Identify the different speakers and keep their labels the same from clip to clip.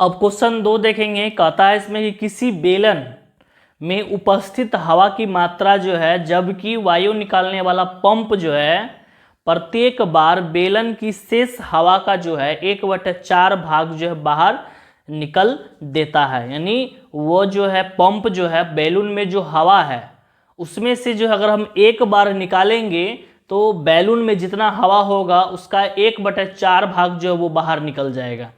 Speaker 1: अब क्वेश्चन 2 देखेंगे। कहता है इसमें कि किसी बेलन में उपस्थित हवा की मात्रा जो है, जबकि वायु निकालने वाला पंप जो है प्रत्येक बार बेलन की शेष हवा का जो है 1/4 भाग जो है बाहर निकल देता है। यानी वो जो है पंप जो है बैलून में जो हवा है उसमें से जो है अगर हम एक बार निकालेंगे तो बैलून में जितना हवा होगा उसका 1/4 भाग जो है वो बाहर निकल जाएगा।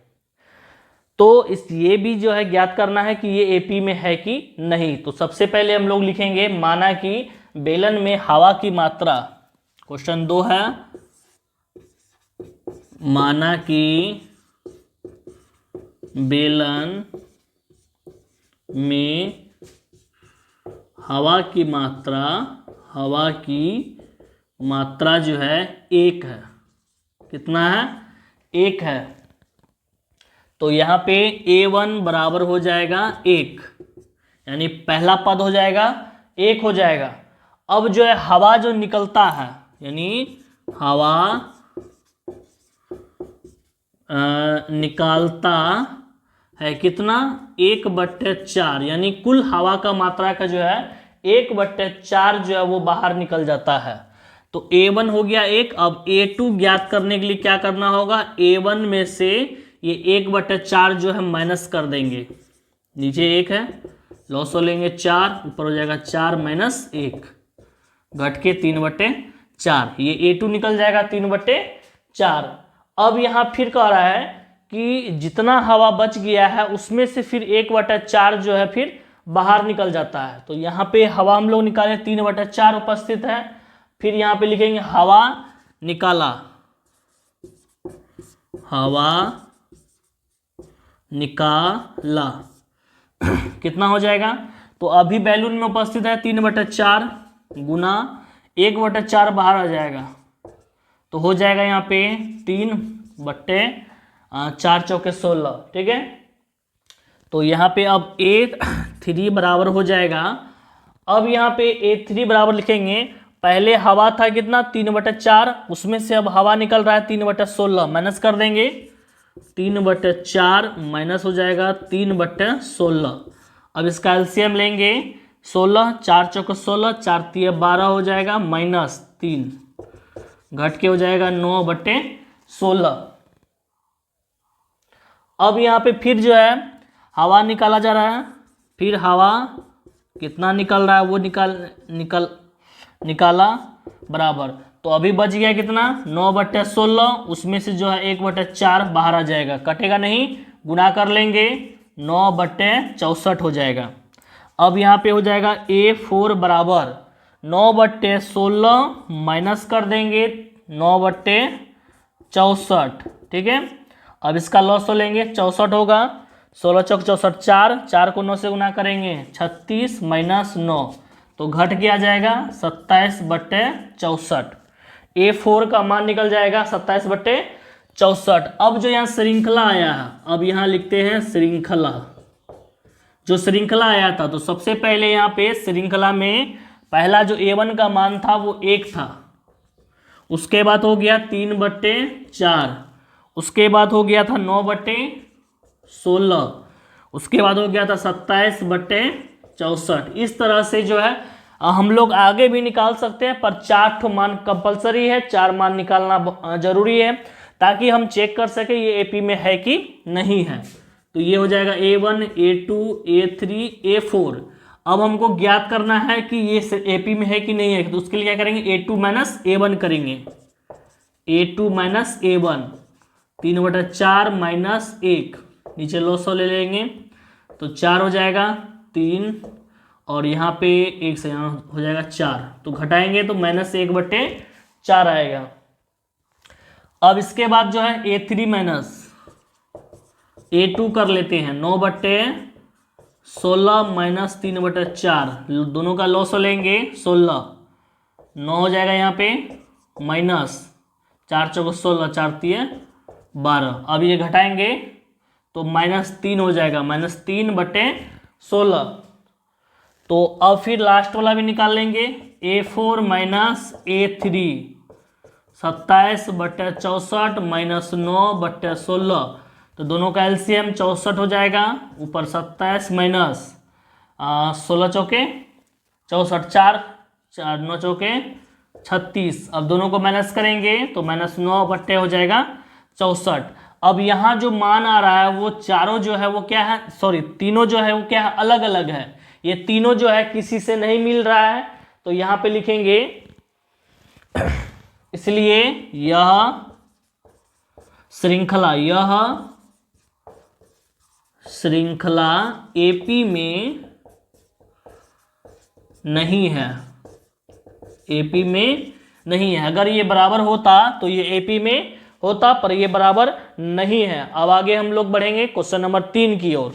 Speaker 1: तो इस ये भी जो है ज्ञात करना है कि ये एपी में है कि नहीं। तो सबसे पहले हम लोग लिखेंगे माना कि बेलन में हवा की मात्रा, क्वेश्चन 2 है, माना कि बेलन में हवा की मात्रा जो है 1 है। कितना है? 1 है। तो यहाँ पे A1 बराबर हो जाएगा 1, यानी पहला पद हो जाएगा 1 हो जाएगा। अब जो है हवा जो निकलता है, यानी हवा निकालता है कितना? 1/4, यानी कुल हवा का मात्रा का जो है 1/4 जो है वो बाहर निकल जाता है। तो A1 हो गया 1। अब A2 ज्ञात करने के लिए क्या करना होगा? A1 में से ये 1/4 जो है माइनस कर देंगे। नीचे 1 है, लॉस हो लेंगे 4, ऊपर हो जाएगा 4 - 1, घट के 3/4। ये A2 निकल जाएगा 3/4। अब यहाँ फिर कह रहा है कि जितना हवा बच गया है उसमें से फिर 1/4 जो है फिर बाहर निकल जाता है। तो यहाँ पे हवा हम लोग निकाले 3/4 उपस्थित है। फिर यहाँ पे लिखेंगे हवा निकाला, हवा निकाला कितना हो जाएगा? तो अभी बैलून में उपस्थित है 3/4 गुना 1/4 बाहर आ जाएगा, तो हो जाएगा यहाँ पे 3/4 चौके 16। ठीक है। तो यहाँ पे अब A3 बराबर हो जाएगा। अब यहाँ पे A3 बराबर लिखेंगे, पहले हवा था कितना? 3/4, उसमें से अब हवा निकल रहा है 3/16, माइनस कर देंगे। 3/4 माइनस हो जाएगा 3/16। अब इसका एलसीएम लेंगे 16, 4 चौके 16, 4 तिया 12 हो जाएगा, -3 घट के हो जाएगा 9/16। अब यहाँ पे फिर जो है हवा निकाला जा रहा है। फिर हवा कितना निकल रहा है वो निकाला बराबर। तो अभी बच गया कितना? 9/16, उसमें से जो है 1/4 बाहर आ जाएगा, कटेगा नहीं, गुना कर लेंगे, 9/64 हो जाएगा। अब यहाँ पे हो जाएगा A4 बराबर 9/16 माइनस कर देंगे 9/64। ठीक है। अब इसका लॉस हो लेंगे, 64 होगा, 16 चौक 64, 4 को 9 से गुना करेंगे 36 - 9, तो घट के आ जाएगा 27/64। A4 का मान निकल जाएगा 27/64। अब जो यहाँ श्रृंखला आया है, अब यहाँ लिखते हैं श्रृंखला। जो श्रृंखला आया था, तो सबसे पहले यहाँ पे श्रृंखला में पहला जो A1 का मान था वो 1 था, उसके बाद हो गया 3/4, उसके बाद हो गया था 9/16, उसके बाद हो गया था 27/64। इस तरह से जो है हम लोग आगे भी निकाल सकते हैं, पर 4 मान कंपलसरी है, 4 मान निकालना जरूरी है ताकि हम चेक कर सके ये एपी में है कि नहीं है। तो ये हो जाएगा A1, A2, A3, A4। अब हमको ज्ञात करना है कि ये एपी में है कि नहीं है, तो उसके लिए क्या करेंगे? A2 - A1 करेंगे। A2 - A1, 3/4 - 1, नीचे लॉस ले लेंगे, तो 4 हो जाएगा 3, और यहाँ पे 1 से यहाँ हो जाएगा 4, तो घटाएंगे तो -1/4 आएगा। अब इसके बाद जो है A3 - A2 कर लेते हैं, 9/16 - 3/4, दोनों का लॉस लेंगे 16, 9 हो जाएगा यहाँ पे, -4 चौक 16, 4 तिया 12। अब ये घटाएंगे तो -3 हो जाएगा, -3/16। तो अब फिर लास्ट वाला भी निकाल लेंगे, A4 - A3, 27/64 - 9/16, तो दोनों का एलसीएम 64 हो जाएगा, ऊपर 27 माइनस 16 चौके 64, 4 9 चौके 36। अब दोनों को माइनस करेंगे तो -9 बट्टे हो जाएगा 64। अब यहाँ जो मान आ रहा है वो चारों जो है वो क्या है, सॉरी तीनों जो है वो क्या है, अलग अलग है। ये तीनों जो है किसी से नहीं मिल रहा है, तो यहाँ पे लिखेंगे इसलिए यह श्रृंखला एपी में नहीं है, एपी में नहीं है। अगर ये बराबर होता तो ये एपी में होता, पर ये बराबर नहीं है। अब आगे हम लोग बढ़ेंगे क्वेश्चन नंबर 3 की ओर।